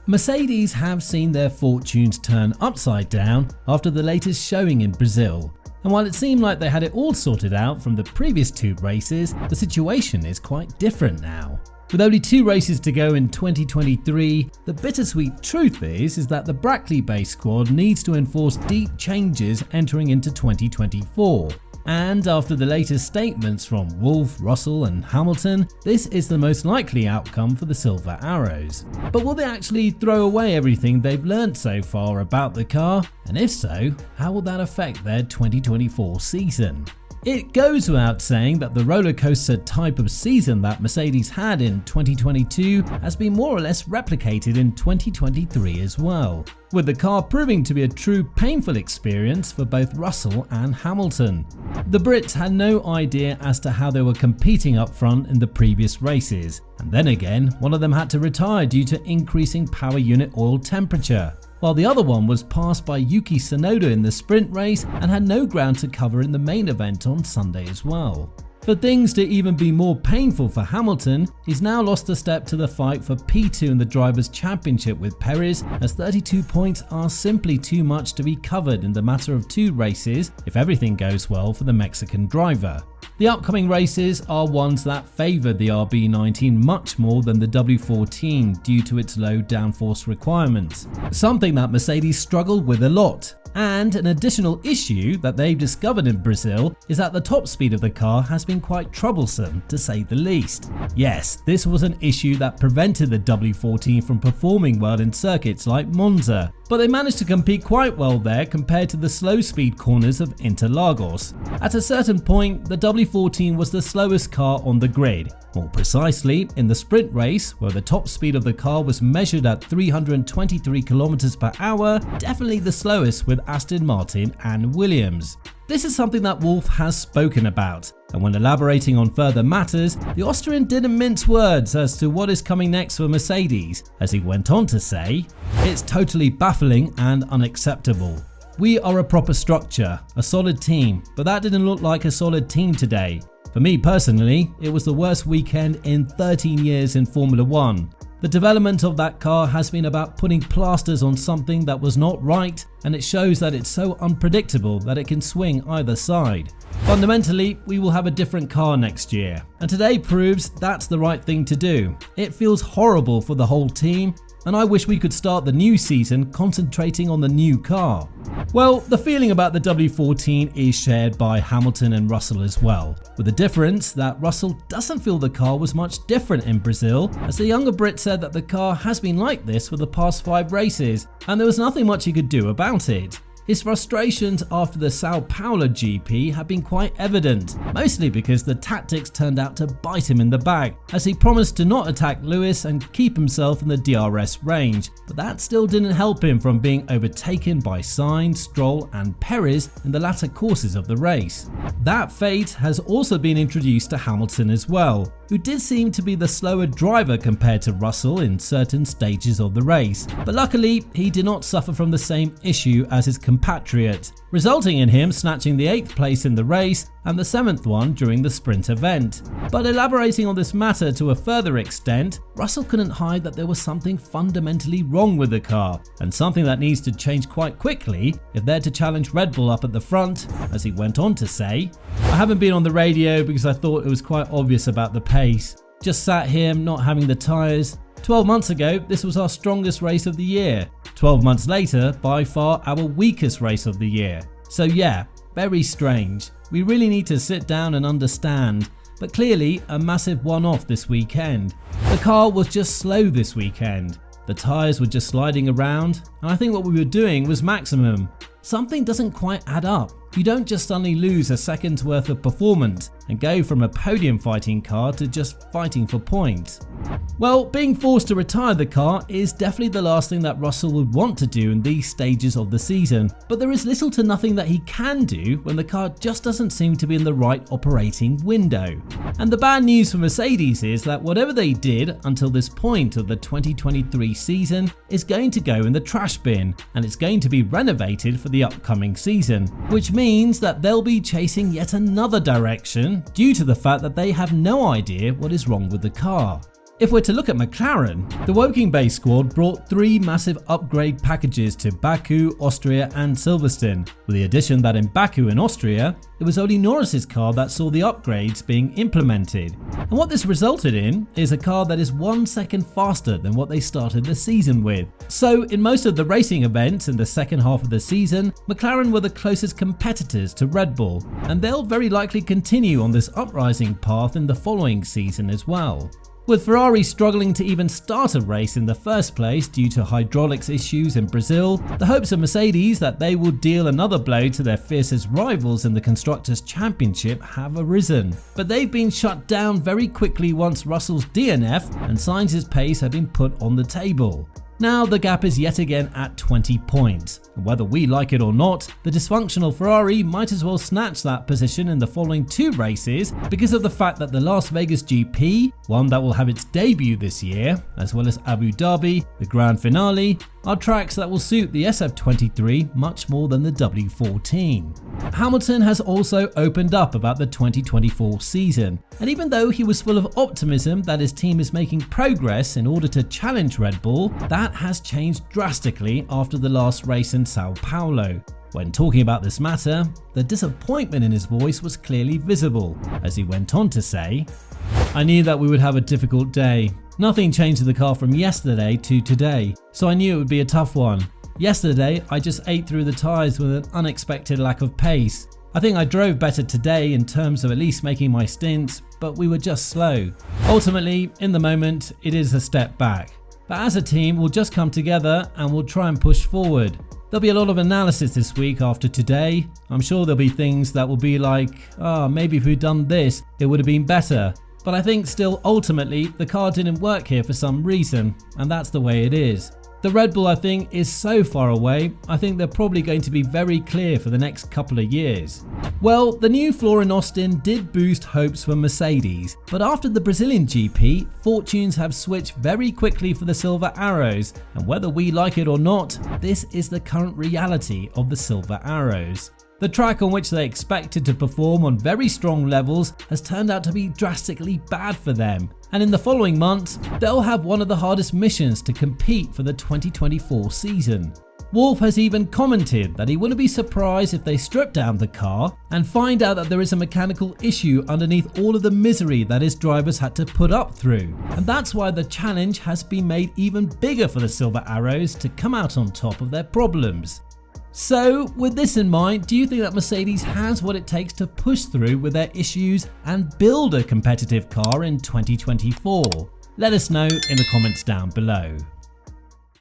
Mercedes have seen their fortunes turn upside down after the latest showing in Brazil. And while it seemed like they had it all sorted out from the previous two races, the situation is quite different now. With only 2 races to go in 2023, the bittersweet truth is that the Brackley-based squad needs to enforce deep changes entering into 2024. And after the latest statements from Wolff, Russell and Hamilton, this is the most likely outcome for the Silver Arrows. But will they actually throw away everything they've learned so far about the car? And if so, how will that affect their 2024 season? It goes without saying that the roller coaster type of season that Mercedes had in 2022 has been more or less replicated in 2023 as well, with the car proving to be a true painful experience for both Russell and Hamilton. The Brits had no idea as to how they were competing up front in the previous races, and then again one of them had to retire due to increasing power unit oil temperature, while the other one was passed by Yuki Tsunoda in the sprint race and had no ground to cover in the main event on Sunday as well. For things to even be more painful for Hamilton, he's now lost a step to the fight for P2 in the Drivers' Championship with Perez, as 32 points are simply too much to be covered in the matter of 2 races if everything goes well for the Mexican driver. The upcoming races are ones that favour the RB19 much more than the W14 due to its low downforce requirements, something that Mercedes struggled with a lot. And an additional issue that they've discovered in Brazil is that the top speed of the car has been quite troublesome, to say the least. Yes, this was an issue that prevented the W14 from performing well in circuits like Monza, but they managed to compete quite well there compared to the slow speed corners of Interlagos. At a certain point, the W14 was the slowest car on the grid. More precisely, in the sprint race, where the top speed of the car was measured at 323 km per hour, definitely the slowest with Aston Martin and Williams. This is something that Wolff has spoken about, and when elaborating on further matters, the Austrian didn't mince words as to what is coming next for Mercedes, as he went on to say, "It's totally baffling and unacceptable. We are a proper structure, a solid team, but that didn't look like a solid team today. For me personally, it was the worst weekend in 13 years in Formula 1. The development of that car has been about putting plasters on something that was not right, and it shows that it's so unpredictable that it can swing either side. Fundamentally, we will have a different car next year, and today proves that's the right thing to do. It feels horrible for the whole team, and I wish we could start the new season concentrating on the new car." Well, the feeling about the W14 is shared by Hamilton and Russell as well, with the difference that Russell doesn't feel the car was much different in Brazil, as the younger Brit said that the car has been like this for the past 5 races, and there was nothing much he could do about it. His frustrations after the Sao Paulo GP have been quite evident, mostly because the tactics turned out to bite him in the back, as he promised to not attack Lewis and keep himself in the DRS range, but that still didn't help him from being overtaken by Sainz, Stroll and Perez in the latter courses of the race. That fate has also been introduced to Hamilton as well, who did seem to be the slower driver compared to Russell in certain stages of the race, but luckily he did not suffer from the same issue as his compatriot, resulting in him snatching the 8th place in the race and the 7th one during the sprint event. But elaborating on this matter to a further extent, Russell couldn't hide that there was something fundamentally wrong with the car, and something that needs to change quite quickly if they're to challenge Red Bull up at the front, as he went on to say, "I haven't been on the radio because I thought it was quite obvious about the pace. Just sat here not having the tyres. 12 months ago, this was our strongest race of the year. 12 months later, by far our weakest race of the year. So yeah, very strange. We really need to sit down and understand, but clearly a massive one-off this weekend. The car was just slow this weekend. The tyres were just sliding around, and I think what we were doing was maximum. Something doesn't quite add up. You don't just suddenly lose a second's worth of performance and go from a podium fighting car to just fighting for points." Well, being forced to retire the car is definitely the last thing that Russell would want to do in these stages of the season, but there is little to nothing that he can do when the car just doesn't seem to be in the right operating window. And the bad news for Mercedes is that whatever they did until this point of the 2023 season is going to go in the trash bin, and it's going to be renovated for the upcoming season, which means that they'll be chasing yet another direction due to the fact that they have no idea what is wrong with the car. If we're to look at McLaren, the Woking-based squad brought 3 massive upgrade packages to Baku, Austria and Silverstone, with the addition that in Baku in Austria, it was only Norris's car that saw the upgrades being implemented. And what this resulted in is a car that is 1 second faster than what they started the season with. So in most of the racing events in the second half of the season, McLaren were the closest competitors to Red Bull, and they'll very likely continue on this uprising path in the following season as well. With Ferrari struggling to even start a race in the first place due to hydraulics issues in Brazil, the hopes of Mercedes that they will deal another blow to their fiercest rivals in the Constructors' Championship have arisen. But they've been shut down very quickly once Russell's DNF and Sainz's pace have been put on the table. Now the gap is yet again at 20 points, and whether we like it or not, the dysfunctional Ferrari might as well snatch that position in the following 2 races because of the fact that the Las Vegas GP, one that will have its debut this year, as well as Abu Dhabi, the grand finale, are tracks that will suit the SF23 much more than the W14. Hamilton has also opened up about the 2024 season, and even though he was full of optimism that his team is making progress in order to challenge Red Bull, that has changed drastically after the last race in Sao Paulo. When talking about this matter, the disappointment in his voice was clearly visible, as he went on to say, "I knew that we would have a difficult day. Nothing changed in the car from yesterday to today, so I knew it would be a tough one. Yesterday, I just ate through the tyres with an unexpected lack of pace. I think I drove better today in terms of at least making my stints, but we were just slow. Ultimately, in the moment, it is a step back. But as a team, we'll just come together and we'll try and push forward. There'll be a lot of analysis this week after today. I'm sure there'll be things that will be like, maybe if we'd done this, it would have been better. But I think still ultimately the car didn't work here for some reason, and that's the way it is. The Red Bull I think is so far away, I think they're probably going to be very clear for the next couple of years." Well, the new floor in Austin did boost hopes for Mercedes, but after the Brazilian GP, fortunes have switched very quickly for the Silver Arrows, and whether we like it or not, this is the current reality of the Silver Arrows. The track on which they expected to perform on very strong levels has turned out to be drastically bad for them, and in the following months, they'll have one of the hardest missions to compete for the 2024 season. Wolff has even commented that he wouldn't be surprised if they strip down the car and find out that there is a mechanical issue underneath all of the misery that his drivers had to put up through, and that's why the challenge has been made even bigger for the Silver Arrows to come out on top of their problems. So, with this in mind, do you think that Mercedes has what it takes to push through with their issues and build a competitive car in 2024? Let us know in the comments down below.